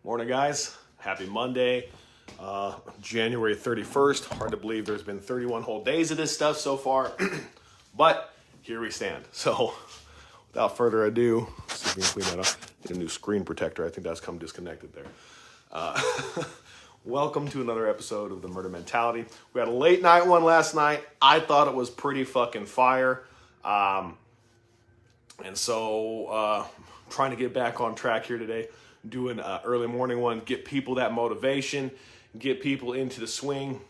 Morning, guys. Happy Monday, January 31st. Hard to believe there's been 31 whole days of this stuff so far, but here we stand. So without further ado, see if we can clean that up. Need a new screen protector. I think that's come disconnected there. Welcome to another episode of The Murder Mentality. We had a late night one last night. I thought it was pretty fucking fire. And so trying to get back on track here today. Doing an early morning one, get people that motivation, get people into the swing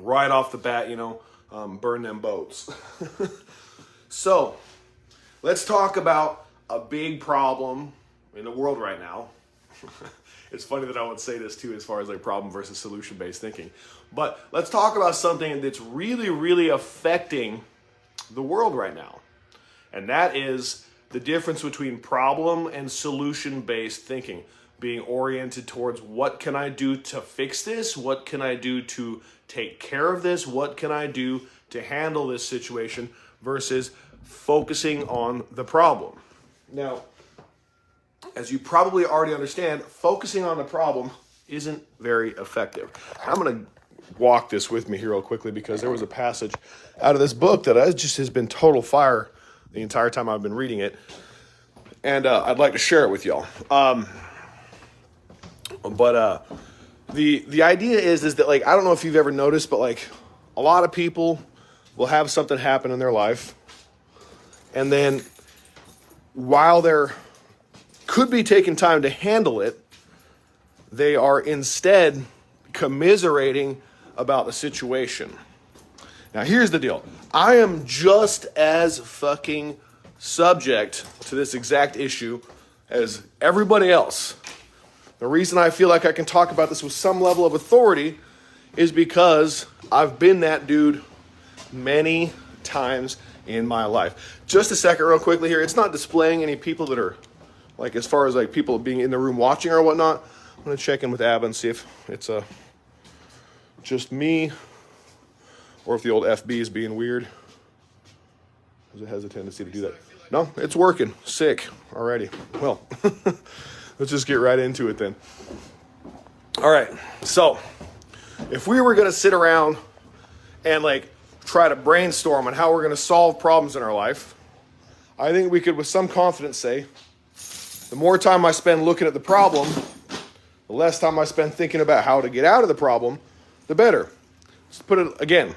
right off the bat, burn them boats. So let's talk about a big problem in the world right now. It's funny that I would say this too, as far as like problem versus solution-based thinking. But let's talk about something that's really, really affecting the world right now. And that is the difference between problem and solution-based thinking, being oriented towards what can I do to fix this? What can I do to take care of this? What can I do to handle this situation versus focusing on the problem? Now, as you probably already understand, focusing on the problem isn't very effective. I'm going to walk this with me here real quickly because there was a passage out of this book that has been total fire the entire time I've been reading it, and I'd like to share it with y'all. But the idea is that, like, I don't know if you've ever noticed, but like a lot of people will have something happen in their life, and then while they're could be taking time to handle it, they are instead commiserating about the situation. Now, here's the deal. I am just as fucking subject to this exact issue as everybody else. The reason I feel like I can talk about this with some level of authority is because I've been that dude many times in my life. Just a second real quickly here. It's not displaying any people that are, like, as far as like people being in the room watching or whatnot. I'm going to check in with Abba and see if it's just me, or if the old FB is being weird. Because it has a tendency to do that. No, it's working. Sick already. Well, let's just get right into it then. All right. So if we were going to sit around and like try to brainstorm on how we're going to solve problems in our life, I think we could with some confidence say, the more time I spend looking at the problem, the less time I spend thinking about how to get out of the problem, the better. Let's put it again.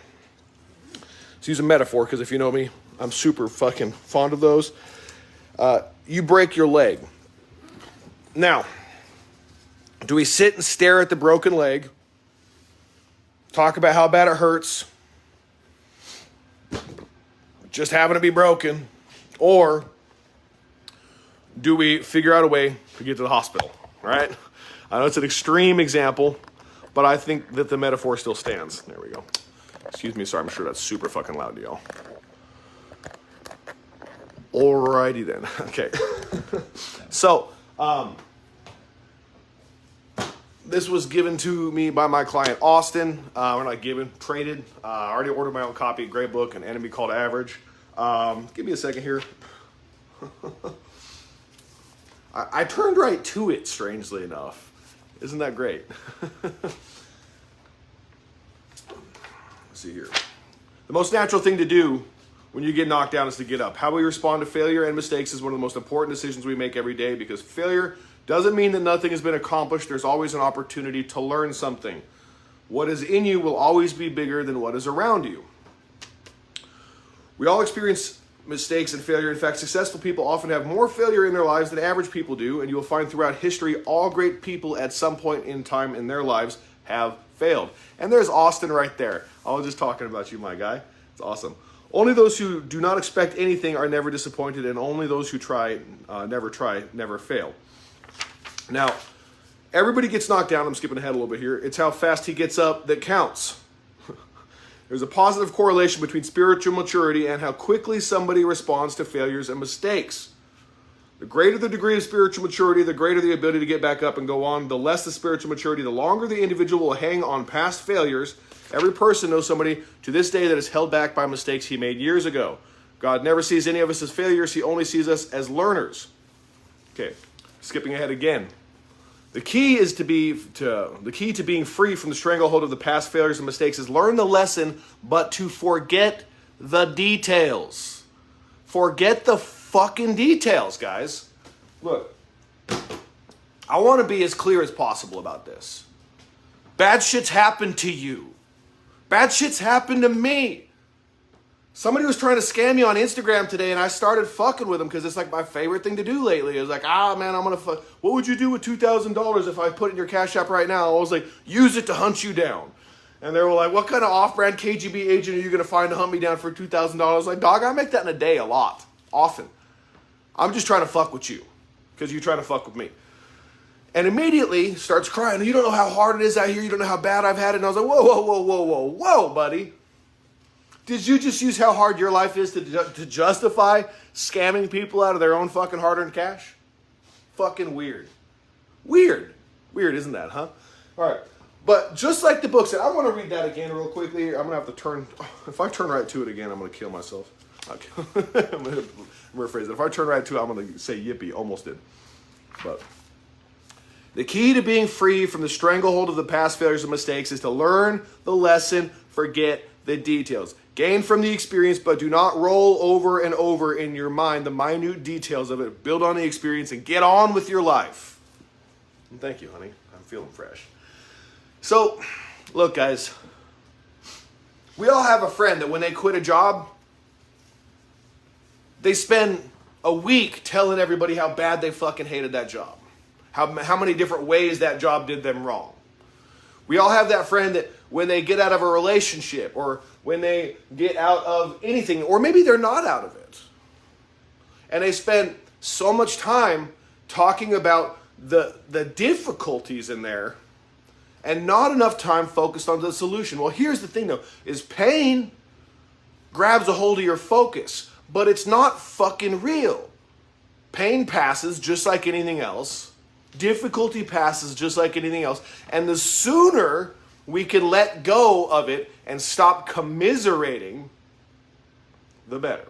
Let's use a metaphor, because if you know me, I'm super fucking fond of those. You break your leg. Now, do we sit and stare at the broken leg, talk about how bad it hurts, just having to be broken, or do we figure out a way to get to the hospital, right? I know it's an extreme example, but I think that the metaphor still stands. There we go. Excuse me, sorry, I'm sure that's super fucking loud to y'all. Alrighty then, okay. So, this was given to me by my client, Austin. We're not given, traded. I already ordered my own copy, great book, An Enemy Called Average. Give me a second here. I turned right to it, strangely enough. Isn't that great? Let's see here. The most natural thing to do when you get knocked down is to get up. How we respond to failure and mistakes is one of the most important decisions we make every day, because failure doesn't mean that nothing has been accomplished. There's always an opportunity to learn something. What is in you will always be bigger than what is around you. We all experience mistakes and failure. In fact, successful people often have more failure in their lives than average people do, and you will find throughout history all great people at some point in time in their lives have failed. And there's Austin right there. I was just talking about you, my guy. It's awesome. Only those who do not expect anything are never disappointed, and only those who never fail. Now, everybody gets knocked down. I'm skipping ahead a little bit here. It's how fast he gets up that counts. There's a positive correlation between spiritual maturity and how quickly somebody responds to failures and mistakes. The greater the degree of spiritual maturity, the greater the ability to get back up and go on. The less the spiritual maturity, the longer the individual will hang on past failures. Every person knows somebody to this day that is held back by mistakes he made years ago. God never sees any of us as failures. He only sees us as learners. Okay, skipping ahead again. The key to being free from the stranglehold of the past failures and mistakes is learn the lesson, but to forget the details. Forget the fucking details, guys. Look, I want to be as clear as possible about this. Bad shit's happened to you. Bad shit's happened to me. Somebody was trying to scam me on Instagram today, and I started fucking with them because it's like my favorite thing to do lately. It was like, man, I'm going to what would you do with $2,000 if I put it in your Cash App right now? I was like, use it to hunt you down. And they were like, what kind of off-brand KGB agent are you going to find to hunt me down for $2,000? I was like, dog, I make that in a day a lot, often. I'm just trying to fuck with you because you're trying to fuck with me. And immediately starts crying. You don't know how hard it is out here. You don't know how bad I've had it. And I was like, whoa, buddy. Did you just use how hard your life is to justify scamming people out of their own fucking hard-earned cash? Fucking weird. Weird, isn't that, huh? All right. But just like the book said, I want to read that again real quickly. I'm going to have to turn... If I turn right to it again, I'm going to kill myself. Okay. I'm going to rephrase it. If I turn right to it, I'm going to say yippee. Almost did. But... the key to being free from the stranglehold of the past failures and mistakes is to learn the lesson, forget the details. Gain from the experience, but do not roll over and over in your mind the minute details of it. Build on the experience and get on with your life. And thank you, honey. I'm feeling fresh. So, look, guys. We all have a friend that when they quit a job, they spend a week telling everybody how bad they fucking hated that job. How many different ways that job did them wrong. We all have that friend that when they get out of a relationship or when they get out of anything, or maybe they're not out of it, and they spend so much time talking about the difficulties in there and not enough time focused on the solution. Well, here's the thing though, is pain grabs a hold of your focus, but it's not fucking real. Pain passes just like anything else. Difficulty passes just like anything else. And the sooner we can let go of it and stop commiserating, the better.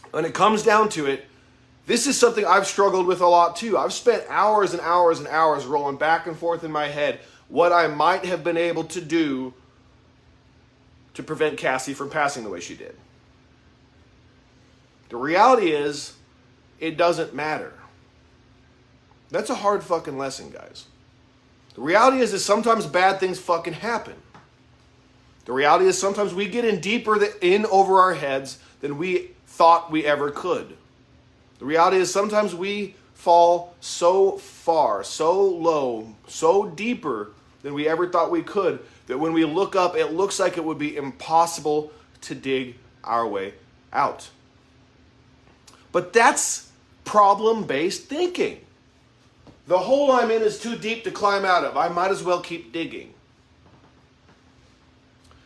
When it comes down to it, this is something I've struggled with a lot too. I've spent hours and hours and hours rolling back and forth in my head what I might have been able to do to prevent Cassie from passing the way she did. The reality is, it doesn't matter. That's a hard fucking lesson, guys. The reality is that sometimes bad things fucking happen. The reality is sometimes we get in deeper in over our heads than we thought we ever could. The reality is sometimes we fall so far, so low, so deeper than we ever thought we could that when we look up, it looks like it would be impossible to dig our way out. But that's problem-based thinking. The hole I'm in is too deep to climb out of. I might as well keep digging.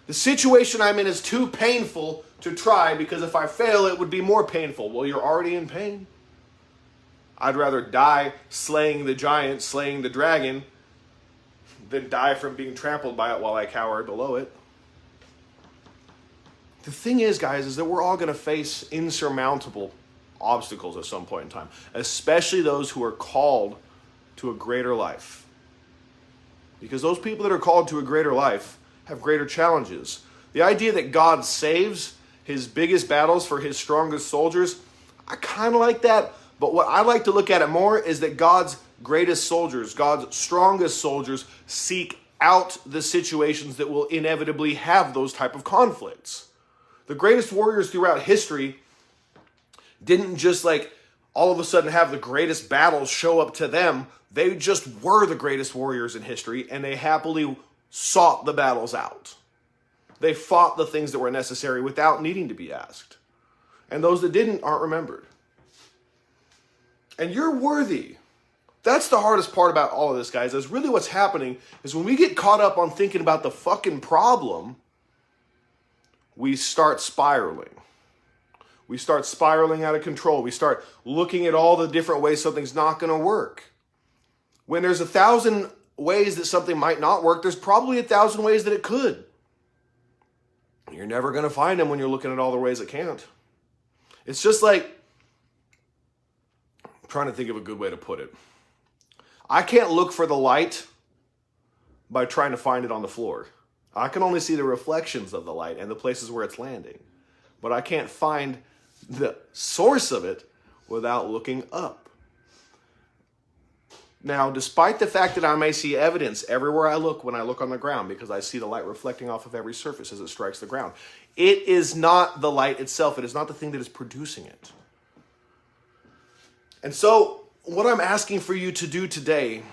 The situation I'm in is too painful to try because if I fail, it would be more painful. Well, you're already in pain. I'd rather die slaying the giant, slaying the dragon, than die from being trampled by it while I cower below it. The thing is, guys, is that we're all going to face insurmountable obstacles at some point in time, especially those who are called to a greater life. Because those people that are called to a greater life have greater challenges. The idea that God saves his biggest battles for his strongest soldiers, I kind of like that. But what I like to look at it more is that God's greatest soldiers, God's strongest soldiers, seek out the situations that will inevitably have those type of conflicts. The greatest warriors throughout history didn't just like all of a sudden have the greatest battles show up to them. They just were the greatest warriors in history, and they happily sought the battles out. They fought the things that were necessary without needing to be asked. And those that didn't aren't remembered. And you're worthy. That's the hardest part about all of this, guys, is really what's happening is when we get caught up on thinking about the fucking problem, we start spiraling. We start spiraling out of control. We start looking at all the different ways something's not going to work. When there's 1,000 ways that something might not work, there's probably 1,000 ways that it could. You're never going to find them when you're looking at all the ways it can't. It's just like, I'm trying to think of a good way to put it. I can't look for the light by trying to find it on the floor. I can only see the reflections of the light and the places where it's landing. But I can't find the source of it without looking up. Now, despite the fact that I may see evidence everywhere I look when I look on the ground, because I see the light reflecting off of every surface as it strikes the ground, it is not the light itself. It is not the thing that is producing it. And so, what I'm asking for you to do today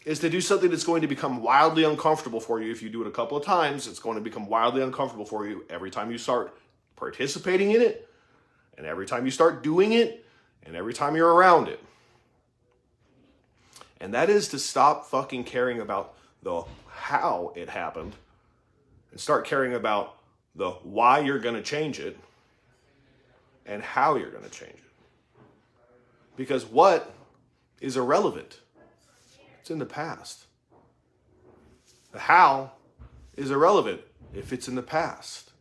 is to do something that's going to become wildly uncomfortable for you. If you do it a couple of times, it's going to become wildly uncomfortable for you every time you start participating in it, and every time you start doing it, and every time you're around it. And that is to stop fucking caring about the how it happened and start caring about the why you're going to change it and how you're going to change it. Because what is irrelevant? It's in the past. The how is irrelevant if it's in the past.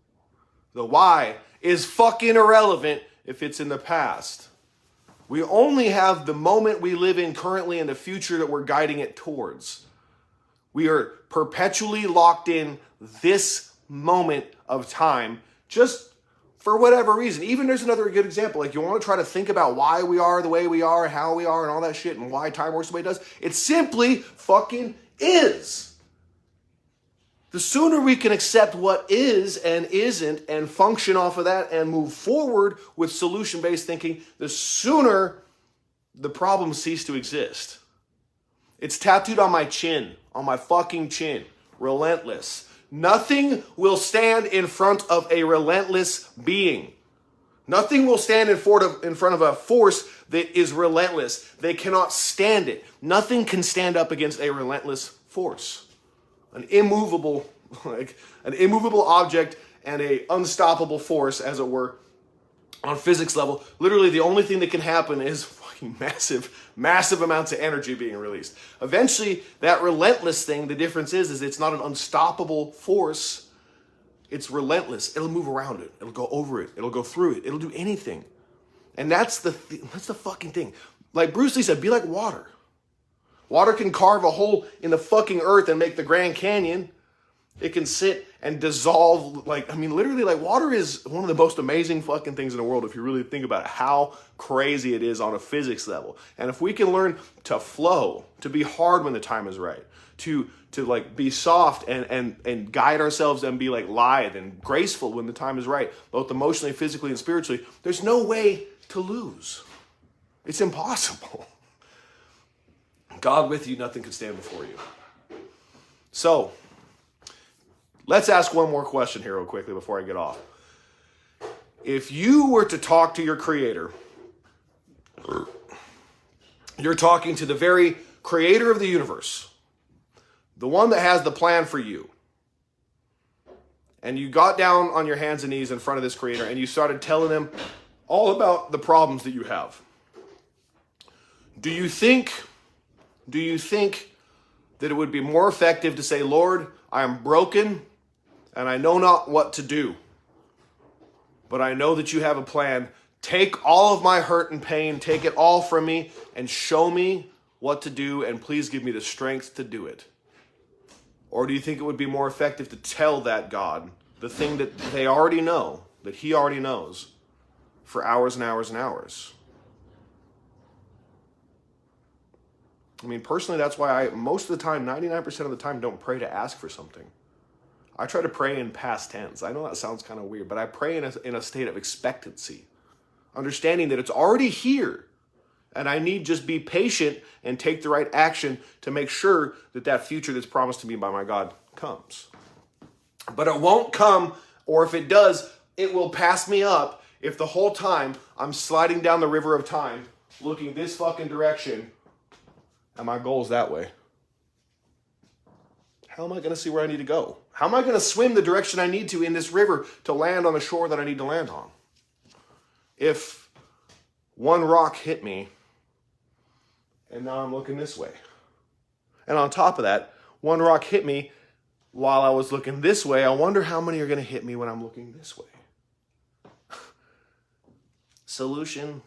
The why is fucking irrelevant if it's in the past. We only have the moment we live in currently and the future that we're guiding it towards. We are perpetually locked in this moment of time just for whatever reason. Even there's another good example. Like, you want to try to think about why we are the way we are, how we are, and all that shit, and why time works the way it does. It simply fucking is. The sooner we can accept what is and isn't and function off of that and move forward with solution-based thinking, the sooner the problems cease to exist. It's tattooed on my chin, on my fucking chin. Relentless. Nothing will stand in front of a relentless being. Nothing will stand in front of a force that is relentless. They cannot stand it. Nothing can stand up against a relentless force. An immovable object and a unstoppable force, as it were, on physics level. Literally, the only thing that can happen is fucking massive amounts of energy being released. Eventually, that relentless thing, the difference is it's not an unstoppable force. It's relentless. It'll move around it. It'll go over it. It'll go through it. It'll do anything. And that's the fucking thing. Like Bruce Lee said, be like water. Water can carve a hole in the fucking earth and make the Grand Canyon. It can sit and dissolve, literally, water is one of the most amazing fucking things in the world if you really think about it, how crazy it is on a physics level. And if we can learn to flow, to be hard when the time is right, to be soft and guide ourselves and be lithe and graceful when the time is right, both emotionally, physically, and spiritually, there's no way to lose. It's impossible. God with you, nothing can stand before you. So, let's ask one more question here real quickly before I get off. If you were to talk to your creator, you're talking to the very creator of the universe, the one that has the plan for you, and you got down on your hands and knees in front of this creator and you started telling him all about the problems that you have. Do you think that it would be more effective to say, Lord, I am broken and I know not what to do, but I know that you have a plan. Take all of my hurt and pain, take it all from me and show me what to do, and please give me the strength to do it? Or do you think it would be more effective to tell that God the thing that they already know, that he already knows, for hours and hours and hours? Personally, that's why I, most of the time, 99% of the time, don't pray to ask for something. I try to pray in past tense. I know that sounds kind of weird, but I pray in a state of expectancy, understanding that it's already here, and I need just be patient and take the right action to make sure that future that's promised to me by my God comes. But it won't come, or if it does, it will pass me up if the whole time I'm sliding down the river of time, looking this fucking direction, and my goal's that way. How am I going to see where I need to go? How am I going to swim the direction I need to in this river to land on the shore that I need to land on? If one rock hit me, and now I'm looking this way. And on top of that, one rock hit me while I was looking this way. I wonder how many are going to hit me when I'm looking this way. Solution,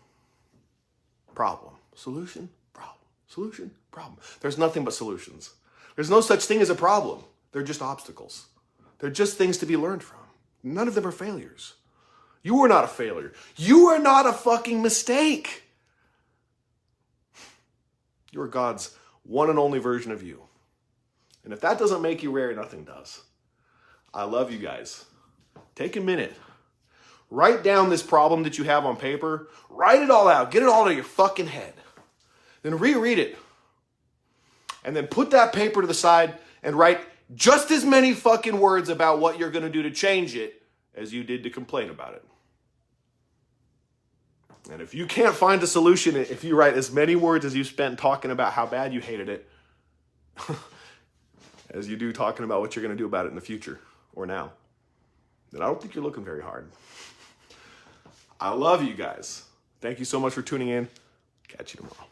problem. Solution, problem. Solution, problem. There's nothing but solutions. There's no such thing as a problem. They're just obstacles. They're just things to be learned from. None of them are failures. You are not a failure. You are not a fucking mistake. You are God's one and only version of you. And if that doesn't make you rare, nothing does. I love you guys. Take a minute. Write down this problem that you have on paper. Write it all out. Get it all to your fucking head. Then reread it. And then put that paper to the side and write just as many fucking words about what you're going to do to change it as you did to complain about it. And if you can't find a solution, if you write as many words as you spent talking about how bad you hated it, as you do talking about what you're going to do about it in the future or now, then I don't think you're looking very hard. I love you guys. Thank you so much for tuning in. Catch you tomorrow.